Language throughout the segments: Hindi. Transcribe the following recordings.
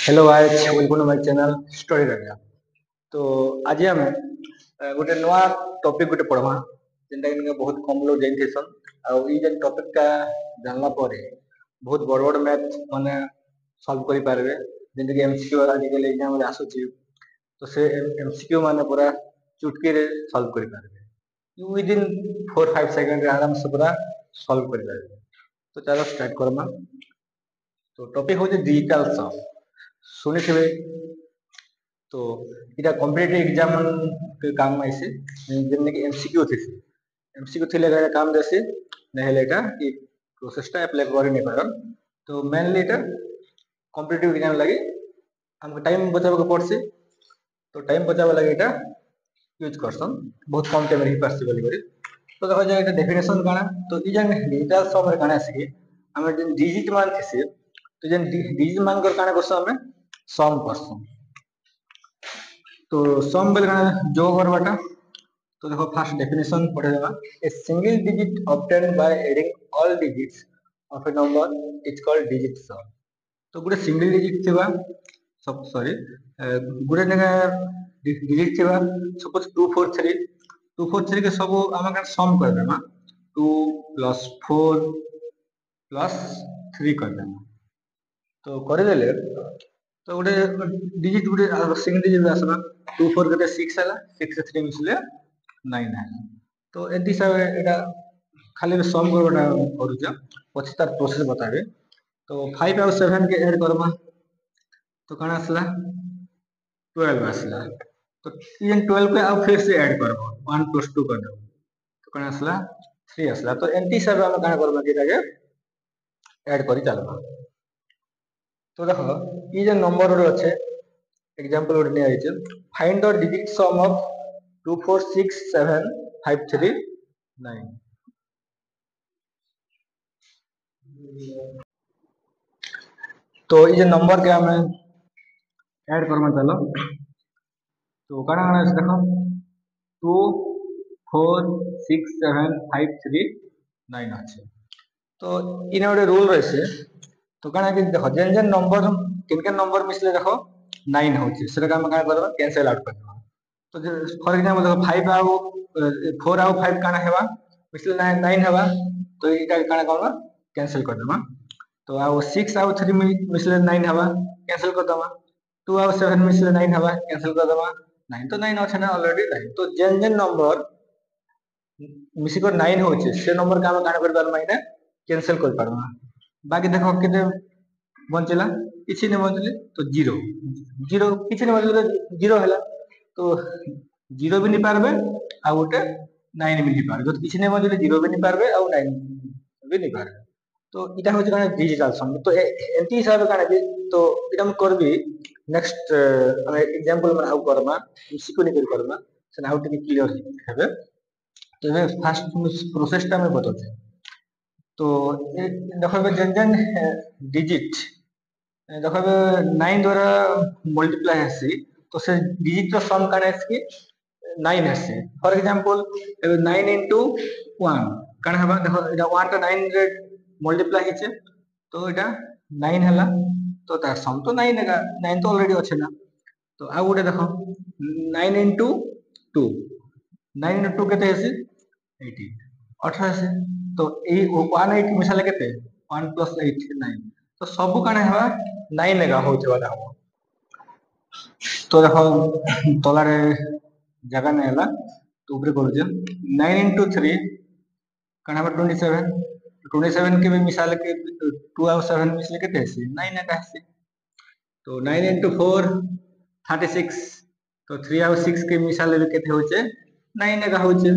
Hello guys, welcome to my channel story Raja. तो आज आम गोटे नुआ टॉपिक गोटे पढ़वा जेनटा कि बहुत कम लोग जानथेसन। आउ ई जेन टॉपिक टा जानला परे बहुत बड़ बड़ मैथ माने सॉल्व करि पारबे। जेनटा कि एमसीक्यू आजिकल एग्जाम रे आसुची, तो से एमसीक्यू माने पूरा चुटकी रे सॉल्व करि पारबे। विद इन 4-5 सेकंड रे आराम से पूरा सॉल्व करि पारबे। तो चलो स्टार्ट करमा। तो टॉपिक होचे डिजिटल सम। सुनिथिबे तो इटा कॉम्पिटिटिव एग्जाम के काम में आइसे जेने कि एमसीक्यू थिसे। एमसीक्यू थिले गया काम देसे नहेले एटा ई प्रोसेस टा अप्लाई करि नै पारन। तो मेनली एटा कॉम्पिटिटिव एग्जाम लागि हमको टाइम बचाबे के पड़से। तो टाइम बचाबे लागि एटा यूज करसन, बहुत कम टाइम रे ही पारसे बोली करी। तो देखो जे एटा डेफिनेशन काना। तो ई जन डिजिटल सम रे काना से हम जन डिजिट मान थिसे, तो जन डिजिट मान कर काना करसो हमें सम करसो। तो सम बेल काना जो करबाटा। तो देखो फर्स्ट डेफिनेशन पढ़े देबा। A single digit obtained by adding all digits of A number is called digit सम। तो गुटे सिंगल डिजिट थिबा सब सॉरी गुटे जगह डिजिट थिबा सपोज 243 के सब हम का सम कर देबा। 2 + 4 + 3 कर देबा। तो करे देले तो गोटे डिजिट गोटे सिंगल डिजिट आसला 24 के 6 हला 6 से 3 मिसले 9 हला। तो एति सब एटा खाली सम करबा करूचा पछ तार प्रोसेस बताबे। तो 5 और 7 के ऐड करबा तो कण आसला 12 आसला। तो इन 12 के अब फिर से ऐड करबो 1 + 2 कर देबो तो कण आसला 3 आसला। तो एंटी सब हम कण करबा कि ताके ऐड करि चलबा। तो देखो ई जे नंबर रो আছে एग्जांपल रो ने आइछ find the digit sum of 2467539। तो ई जे नंबर के हमें ऐड करबा चलो। तो काना काना আছে देखो 2467539 আছে। तो इने गोटे रूल रहছে। तो काना कि देखो जेन जेन नंबर किनके नंबर मिसले देखो 9 होची सेटा हम का करबा कैंसिल आउट करबा। तो फॉर एग्जांपल देखो 5 आउ 4 आउ 5 काना हेबा मिसले 9 हेबा। तो इटा काना करबा कैंसिल कर देबा। तो आउ 6 आउ 3 मिसले 9 हेबा कैंसिल कर देबा। 2 आउ 7 मिसले 9 हेबा कैंसिल कर देबा। 9 तो 9 अछि ना ऑलरेडी 9। तो जेन जेन नंबर मिसी को 9 होची से नंबर का हम काना कर पारमा इने कैंसिल कर पारमा। बाकी देखो केते बंचला किछि नै बंचले तो 0 0 किछि नै बंचले 0 हला। तो 0 भी नहीं पारबे आ गोटे 9 भी नहीं पारबे। तो किछि नै बंचले 0 भी नहीं पारबे आ 9 भी नहीं पारबे। तो इटा होची काना डिजिटल सम। तो एंटी हिसाब काना कि तो इटा हम करबी नेक्स्ट हम एग्जांपल में आउ करमा सिको नै कर करमा से हाउ टू बी क्लियर हेबे। तो ये फास्ट प्रोसेस टा मैं बताते। तो देखो जेन जेन डिजिट देखो 9 द्वारा मल्टीप्लाई हेसी तो से डिजिट रो सम काना हेसी 9 हेसी। फॉर एग्जांपल 9 * 1 काना हेबा देखो एटा 1 टा 9 रे मल्टीप्लाई हेचे तो एटा 9 हला। तो तार सम तो 9 हेगा 9 तो ऑलरेडी अछि ना। तो आ गोटे देखो 9 * 2 9 * 2 केते हेसी 18 हेसी। तो ए 18 मिसाले केते 1 + 8 9। तो सब काना हेबा 9 हेगा होचे वाला हो। तो देखो तलारे जगह नै हला तो ऊपर करू जे 9 * 3 काना हेबा 27 27 के भी मिसाल के 2 और 7 मिसले केते हेसी 9 हेगा हेसी। तो 9 * 4 36 तो 3 और 6 के मिसाल भी केते होचे 9 हेगा होचे।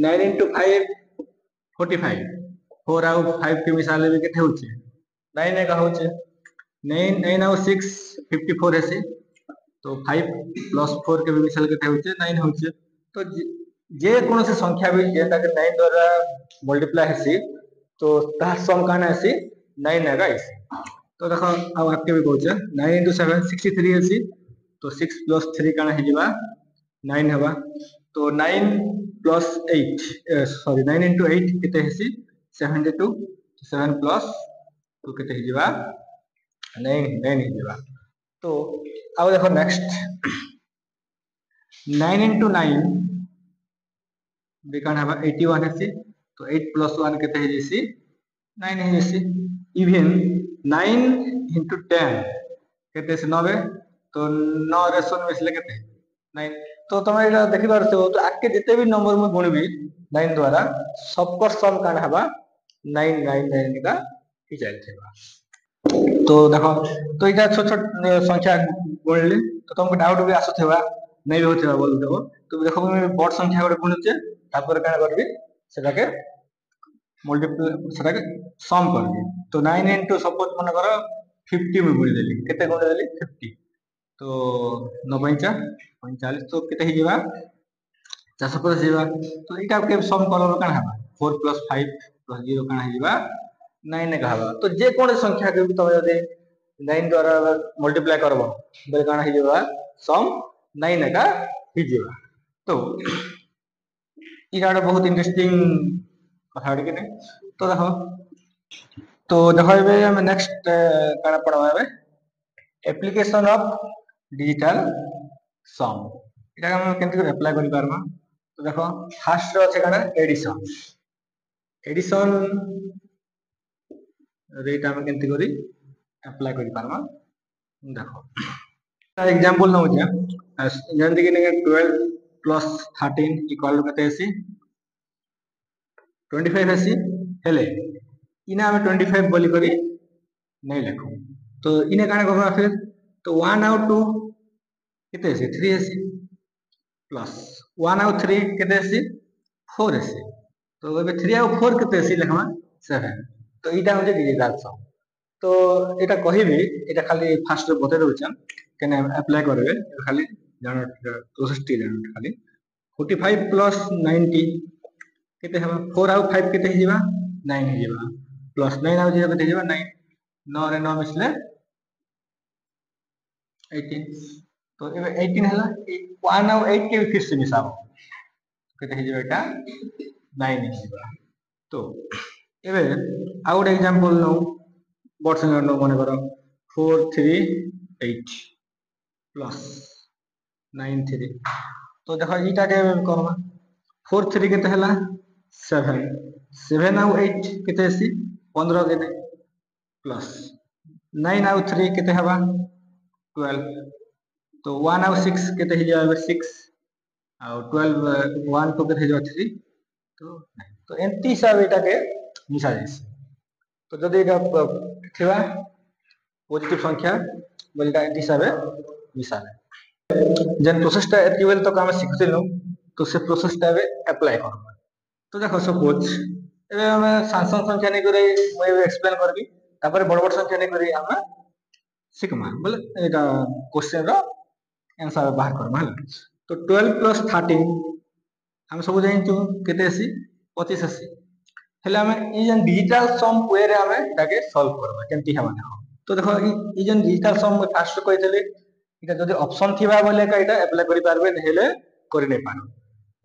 9 * 5 45 4 और 5 के मिसाल भी केते होचे 9 हेगा होचे। 9 और 6 54 हेसी। तो 5 + 4 के भी मिसाल केते होचे 9 होचे। तो जे कोनो से संख्या भी जेटा के 9 द्वारा मल्टीप्लाई हेसी तो तार सम काना हेसी 9 हेगा हेसी। तो देखो अब आके भी कहूचे 9 * 7 63 हेसी। तो 6 + 3 काना हे जिबा 9 हेबा। तो 9 + 8 सॉरी 9 * 8 केते हेसी 72 7 + 2 केते हे जिबा 9 हे जिबा। तो आउ देखो नेक्स्ट 9 into 9 बेकान हबा 81 हेसी तो 8 plus 1 केते हे जेसी 9 हे जेसी इवन 9 into 10 केते से 90 तो 9 रे 0 मिसले केते 9 तो तमे एटा देखि पारछो तो आके जते भी नंबर में गुणबी 9 द्वारा सबको सम कान हबा 999 का ही जाइथेबा। तो देखो तो इटा छोट छोट संख्या गुणले तो तुमको डाउट भी आसुथेबा नहीं भी होथेबा बोल देबो तो देखो मैं बड़ संख्या गोटे गुणुचे तापर काना करबी सेटा के मल्टीप्लाई सेटा के सम करबी तो 9 into सपोज मन करो 50 में गुणी देली केते गुणी देली 50 तो 9 45 तो केते ही जेबा 450 जेबा तो इटा के सम करलो काना हबा 4 plus 5 plus 0 काना जेबा 9 का हबा तो जे कोन संख्या के भी तमे जदे 9 द्वारा मल्टीप्लाई करबो बेले काना ही जेबा सम 9 का ही जेबा। तो इटा बहुत इंटरेस्टिंग कथा के ने तो देखो एबे हम नेक्स्ट काना पढवा एबे एप्लीकेशन ऑफ डिजिटल सम इटा हम केनते अप्लाई करि पारमा तो देखो फर्स्ट रो छै काना एडिशन एडिशन रेट हम केनते करी अप्लाई करि पारमा देखो एग्जांपल न हो जा जंती के 12 plus 13 इक्वल टू कते आसी 25 आसी हेले इना हम 25 बोली करी नहीं लिखो तो इने काने करबा फिर तो 1 out 2 केते आसी 3 आसी प्लस 1 out 3 केते आसी 4 आसी तो एबे 3 out 4 केते आसी लिखमा 7 तो इटा हो जे डिजिटल सम तो एटा कहिबी एटा खाली फास्ट रे बते दउछन केने अप्लाई करबे खाली जानो प्रोसेस टी जानो खाली 45 plus 90 केते हबा 4 out 5 केते ही जेबा 9 ही जेबा प्लस 9 out 0 केते जेबा 9 9 रे 9 मिसले 18 तो एबे 18 हला 1 out 8 के भी फिर से मिसाबो केते ही जेबा एटा 9 ही जेबा। तो एबे आउट एग्जांपल नो बॉट संख्या नो माने करो 4 3 8 प्लस 9 3 तो देखो इटा के करबा 4 3 केते हला 7 7 out 8 केते आसी 15 केते प्लस 9 out 3 केते हबा 12 तो 1 out 6 केते ही जाबे 6 और 12 1 2 केते जाबे 3 तो एंती सब एटा के मिसा जाइस तो जदि एटा थिबा पॉजिटिव संख्या बोलटा एंती सब मिसाले जन प्रोसेसटा एति वेल तो काम सिखथिलु तो से प्रोसेसटा एबे अप्लाई करबा तो देखो सपोज एबे हम सांसंग संख्या नै करे मैं एक्सप्लेन करबी तापर बड़ बड़ संख्या नै करे हम सिखमा बोले एटा क्वेश्चन रो आंसर बाहर करबा तो 12 plus 13 हम सब जानछु केते आसी 25 आसी हेले हम ई जन डिजिटल सम वे रे हम एटाके सॉल्व करबा केमती हबा देखो तो देखो ई जन डिजिटल सम में फास्ट कहितले इटा जदि ऑप्शन थिबा बोले का इटा अप्लाई करि पारबे हेले करि नै पारो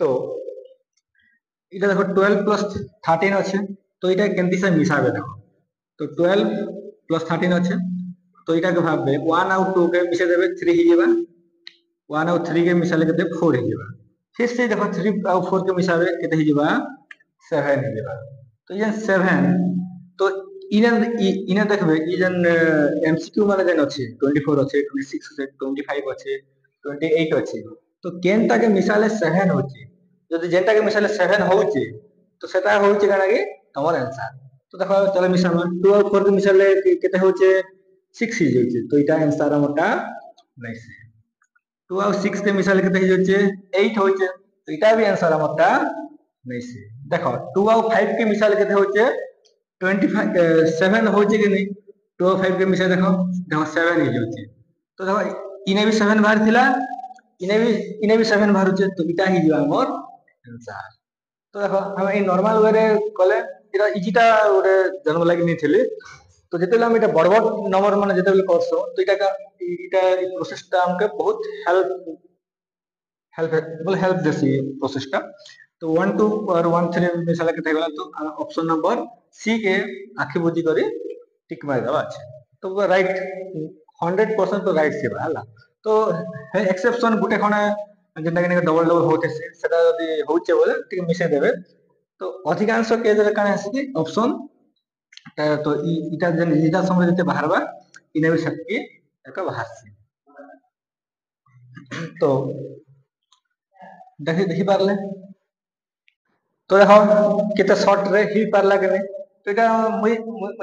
तो इटा देखो 12 plus 13 আছে तो इटा केमती से मिसाबे देखो तो 12 plus 13 আছে तो इटा के भाबे 1 out 2 के मिसा देबे 3 ही जेबा 1 out 3 के मिसाले केते 4 ही जेबा फिर से देखो 3 out 4 के मिसाबे केते ही जेबा 7 ही जेबा तो ये 7 तो इने देखबे ई जन एमसीक्यू माने जन अछि 24 अछि 26 अछि 25 अछि 28 अछि तो केनटा के मिसाले 7 होछि जदि जेनटा के मिसाले 7 होछि तो सेटा होछि काना कि तमर आंसर तो देखो चलो मिसामा 2 और 4 के मिसाले केते होछि 6 ही होछि तो इटा आंसर हमटा नहीं से 2 और 6 के मिसाले केते होछि 8 होछि तो इटा भी आंसर हमटा नहीं से देखो 2 और 5 के मिसाले केते होछि 25 7 होछि कि नहीं 2 और 5 के मिसाले देखो 7 ही होछि तो देखो इने भी 7 बाहर थिला इने भी 7 बाहर होछि तो इटा ही जीवा हमर आंसर तो देखो हम ई नॉर्मल वे रे कले इटा इजिटा ओरे जन्म लागि नै थिले तो जेतेले हम इटा बड़ बड़ नंबर माने जेतेले करसो तो इटा ई प्रोसेसटा हमके बहुत हेल्प देसी प्रोसेसटा तो 1 2 और 1 3 मिसाला के थैला तो ऑप्शन नंबर सी के आखि बुझी करी टिक मार देबा छै तो राइट 100% तो राइट सेवा हला तो एक्सेप्शन गुटे खणे जेंटा कि डबल डबल होते से सेटा जदी होचे बोले टिक मिसे देबे तो अधिकांश केस रे काने आसी ऑप्शन तो इटा जन इटा समय जते बाहरबा इने भी शक्ति एक बाहर से तो देखि देखि पारले तो देखो केते शॉर्ट रे ही पारला के तो इटा मुई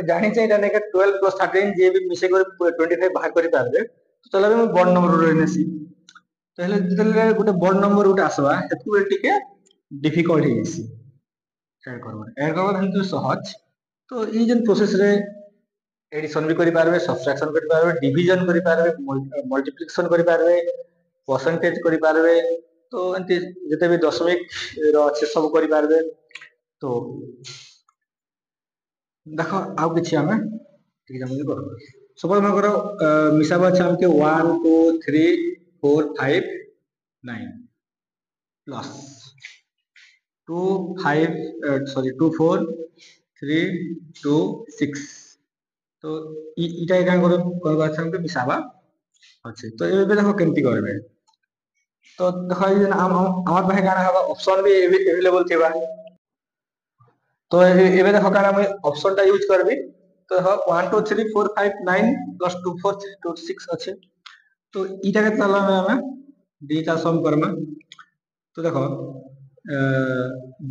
जानि छै इटा ने 12 + 13 जे भी मिसे कर 25 बाहर करि पारबे तो चला भी बड़ नंबर रे नेसी तो हेले जते गोटे बड़ नंबर गोटे आसबा हेतु टिके डिफिकल्ट हे जैसी ऐड करबा हेतु सहज तो ई जन प्रोसेस रे एडिशन भी करि पारबे सब्ट्रैक्शन करि पारबे डिवीजन करि पारबे मल्टीप्लिकेशन करि पारबे परसेंटेज करि पारबे तो एंती जते भी दशमिक रो अच्छे सब करि पारबे तो देखो आउ किछि हमें एग्जांपल करो सपोज हम करो मिसाबा छै हमके 1 2 3 4 5 9 प्लस 2 5 2 4 3 2 6 तो इटा एका करबा छै हमके मिसाबा अच्छे तो एबे देखो केमती करबे तो देखो ये हमर पाखे गाना हबा ऑप्शन भी अवेलेबल थिबा तो एबे देखो काना मैं ऑप्शन टा यूज करबी तो देखो 1 2 3 4 5 9 + 2 4 2 6 अच्छे तो इटा के चला में हमें डीटा सम करमा तो देखो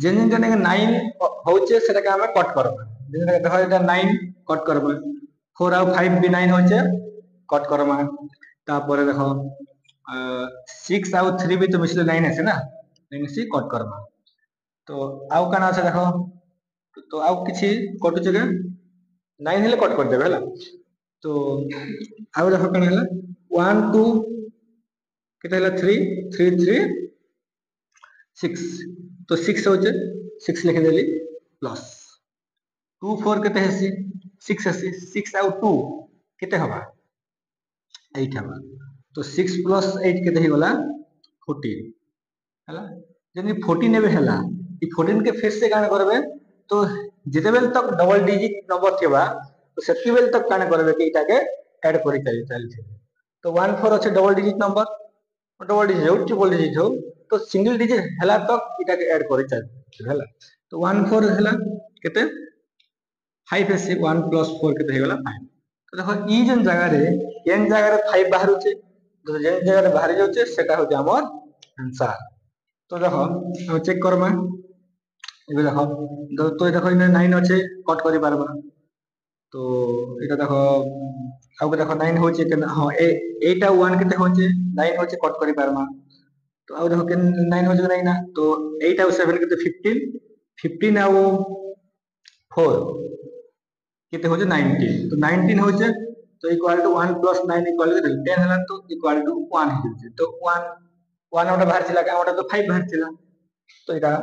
जेन जेन 9 होचे सेटा के हमें कट करबा जेन देखो एटा 9 कट करबा 4 और 5 भी 9 होचे कट करमा तापर देखो 6 और 3 भी तो मिसले 9 है ना 9 से कट करमा तो आउ काना আছে देखो तो आउ किछि कटु जगह 9 हेले कट कर देबे हला तो आउ देखो काना हला 1 2 केते हला 3 3 3 6 तो 6 होचे 6 लिख देली प्लस 2 4 केते हेसी 6 हेसी 6 आउ 2 केते हबा 8 हबा तो 6 + 8 केते ही गला 14 हला जनी 14 नेबे हला ई 14 के फिर से काने करबे तो जेते बेल तक डबल डिजिट नंबर थिबा तो सेति बेल तक काने करबे कि इटा के ऐड करि चली तो 1 4 अच्छे double digit number double digit हो ट्रिपल डिजिट हो तो सिंगल डिजिट हला तक इटा के ऐड करि चली हला तो 1 4 हला केते 5 से 1 + 4 केते हेगला 5 तो देखो ई जन जगह रे एन जगह रे 5 बाहर होचे तो जेन जगह रे बाहर जाउचे सेटा होचे हमर आंसर तो देखो हम चेक करमा एबे देखो तो देखो इने 9 अच्छे कट करि पारबा तो एटा देखो आउ के देखो 9 होचे के हां एटा 1 केते होचे 9 होचे कट करि पारमा तो आउ देखो के 9 होचे नहीं ना तो 8 और 7 केते 15 15 आउ 4 केते होचे 19 तो 19 होचे तो इक्वल टू 1 + 9 इक्वल टू 10 हला तो इक्वल टू 1 होचे तो 1 1 ओटा बाहर चिला का ओटा तो 5 बाहर चिला तो इटा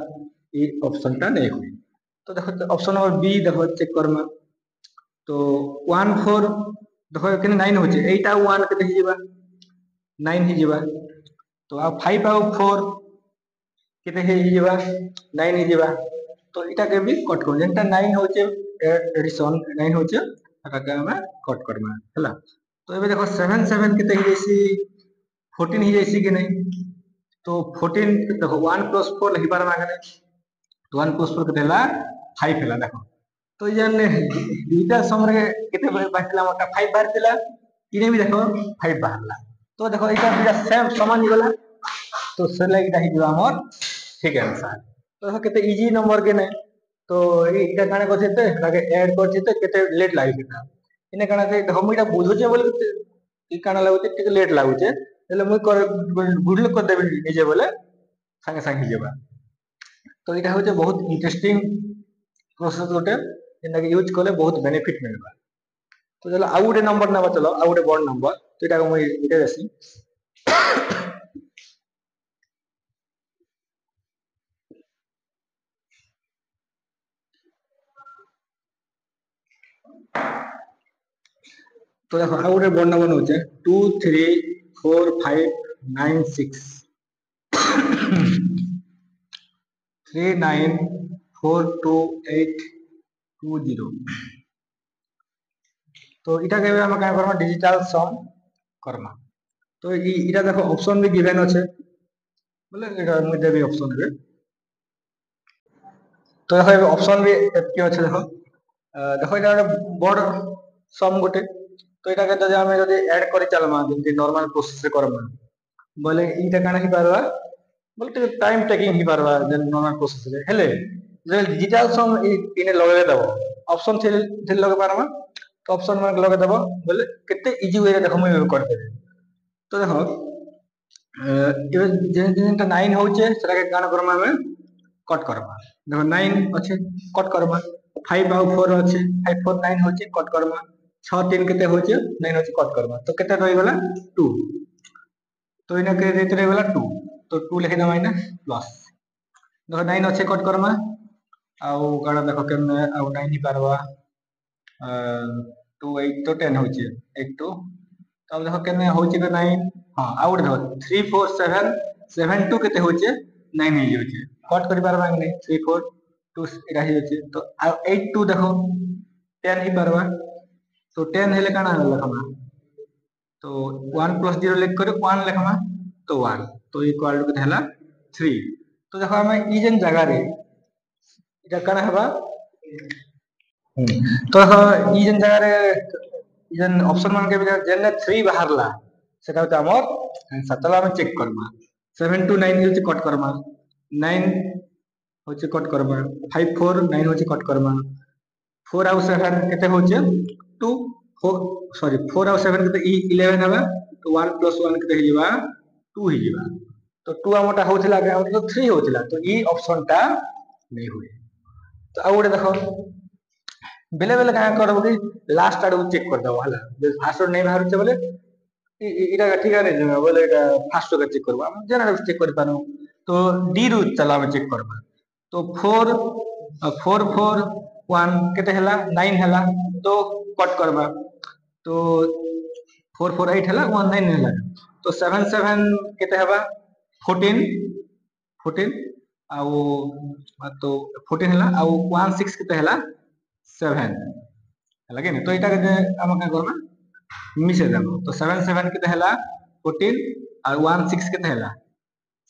ई ऑप्शन टा नहीं हुई तो देखो ऑप्शन नंबर बी देखो चेक करमा तो 1 4 देखो के 9 होचे 8 आ 1 के देखि जेबा 9 ही जेबा तो आ 5 आ 4 के देखि जेबा 9 ही जेबा तो इटा के भी कट कर जेंटा 9 होचे एडिशन 9 होचे आका के हमें कट करमा हला तो एबे देखो 7 7 के देखि जैसी 14 ही जैसी के नहीं तो 14 देखो 1 + 4 लिखि पारमा के तो 1 + 4 के देला 5 हला देखो तो जन दुईटा समरे केते बाटला मोटा 5 बार दिला इने भी देखो 5 बाहरला तो देखो इटा बिना सेम समान गला तो से लागिटा ही जो हमर ठीक आंसर तो देखो केते इजी नंबर के ने तो इटा काने करछते लागे ऐड करछते केते लेट लागिता इने काने देखो मुइटा बुझुचे बोले ई काना लागुचे टिके लेट लागुचे हेले मुई कर गुडल कर देबे निजे बोले संगे संगे जेबा तो इटा होचे बहुत इंटरेस्टिंग प्रोसेस गोटे जेना कि यूज कले बहुत बेनिफिट मिलबा तो चलो आउ गोटे नंबर नबा चलो आउ गोटे बड़ नंबर तो इटा मुई इटा देसी तो देखो आउ गोटे बड़ नंबर होचे 2 3 4 5 9 6 3 9 4 2 8 2 0 तो इटा के हम का करबा डिजिटल सम करबा। तो इटा देखो ऑप्शन भी गिवन अच्छे बोले इटा मु देबी ऑप्शन रे। तो देखो ऑप्शन भी के अच्छे देखो देखो इटा बोर्ड सम गोटे तो इटा के जदि हम जदि ऐड करि चलमा जति नॉर्मल प्रोसेस रे करबा बोले इटा काना ही पारबा बोले टाइम टेकिंग ही पारबा जे नॉर्मल प्रोसेस रे हेले जे डिजिटल सम इने लगे देबो ऑप्शन थे लगे पारबा तो ऑप्शन में लगे देबो बोले केते इजी वे रे देखो मु कर देबे। तो देखो ए जे जेनटा 9 होचे सेटा के काना करबा हमें कट करबा देखो 9 अच्छे कट करबा 5 और 4 अच्छे 5 4 9 होचे कट करबा 6 3 केते होचे 9 होचे कट करबा तो केते रहि गेला 2 तो इना के रेट रहि गेला 2 तो 2 लिखि दमा इना प्लस देखो 9 अच्छे कट करबा आउ गाना देखो केने आउ 9 ही पारबा 2 8 तो 10 होचे 8 2 तब देखो केने होचे के 9 हां आउट देखो 3 4 7 7 2 केते होचे 9 ही होचे कट करि पारबा कि नहीं 3 4 2 इरा ही होचे तो 8 2 देखो 10 ही पारबा तो 10 हेले काना लखमा तो 1 प्लस 0 लिख करो 1 लिखमा तो 1 तो इक्वल टू केते हला 3 तो देखो हम ई जन जगह रे इटा काना हबा तो ई जन जगह रे ई जन ऑप्शन मान के जेन 3 बाहरला सेटा होता हमर आंसर चलो हम चेक करबा 7 to 9 होचे कट करबा 9 होचे कट करबा 5 4 9 होचे कट करबा 4 और 7 केते होचे 2 4 सॉरी 4 और 7 केते 11 हबा तो 1 plus 1 केते हिबा 2 हिबा तो 2 हमटा होथिला के हमटा तो 3 होथिला तो ई ऑप्शन टा नहीं हुए। तो आउडे देखो बेले बेले का करबो कि लास्ट आडू चेक कर दबो हला फास्ट नहीं बाहर छे बोले इटा ठीक है नहीं बोले इटा फास्ट का चेक करबो हम जेना चेक कर पानो तो डी रू चला हम चेक करबा तो 4 4 4 1 केते हला 9 हला तो कट करबा तो 4 4 8 हला 1 9 हला तो 7 7 केते हबा 14 14 आउ तो 14 हला आउ 1 6 केते हला 7 हला के तो इटा के हम का करबा मिसे देबो तो 7 7 केते हला 14 और 1 6 केते हला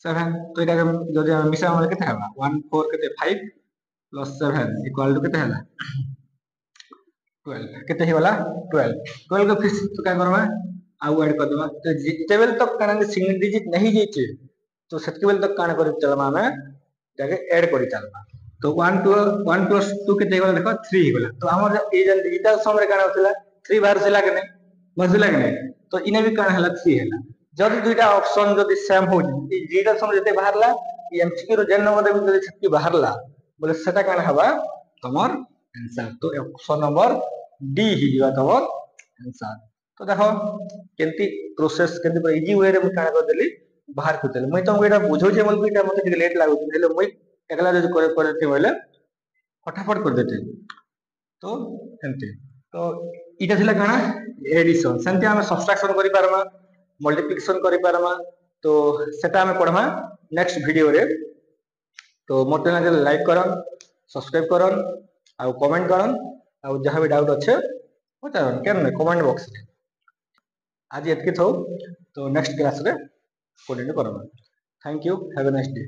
7 तो इटा के जदि हम मिसा हम केते हबा 1 4 केते 5 प्लस 7 इक्वल टू केते हला 12 केते ही वाला 12 12 को फिर तो क्या करबा आउ ऐड कर देबा तो जेतेबेल तक काना सिंगल डिजिट नहीं जेचे तो सेतेबेल तक काना कर चलबा हमें जाके ऐड करि चलबा तो 1 2 1 plus 2 केते गला देखो 3 गला तो हमर ए जन डिजिटल सम रे काना होतला 3 बाहर से लागे नहीं बसला के नहीं तो इने भी काना हला 3 हला जब दुईटा ऑप्शन जदि सेम हो ई डिजिटल सम जते बाहरला ई एमसीक्यू रो जेन नंबर जदि छक्की बाहरला बोले सेटा काना हबा तमर आंसर तो ऑप्शन नंबर डी ही जीवा तमर आंसर। तो देखो केंती प्रोसेस केंती पूरा इजी वे रे मु काना कर देली बाहर कर देली मई तुमको एटा बुझौ जे मन एटा मते लेट लागो हेले मई एकला जदि करे बोले फटाफट कर देते तो एंते तो इटा थिला काना एडिशन सेंते हम सब्ट्रैक्शन करि पारमा मल्टीप्लिकेशन करि पारमा तो सेटा हम पढमा नेक्स्ट वीडियो रे। तो मोर चैनल लाइक करन सब्सक्राइब करन आ कमेंट करन आ जहां भी डाउट अच्छे पचारन केन कमेंट बॉक्स रे आज एतके थौ तो नेक्स्ट क्लास रे कंटिन्यू करबा। Thank you have a nice day.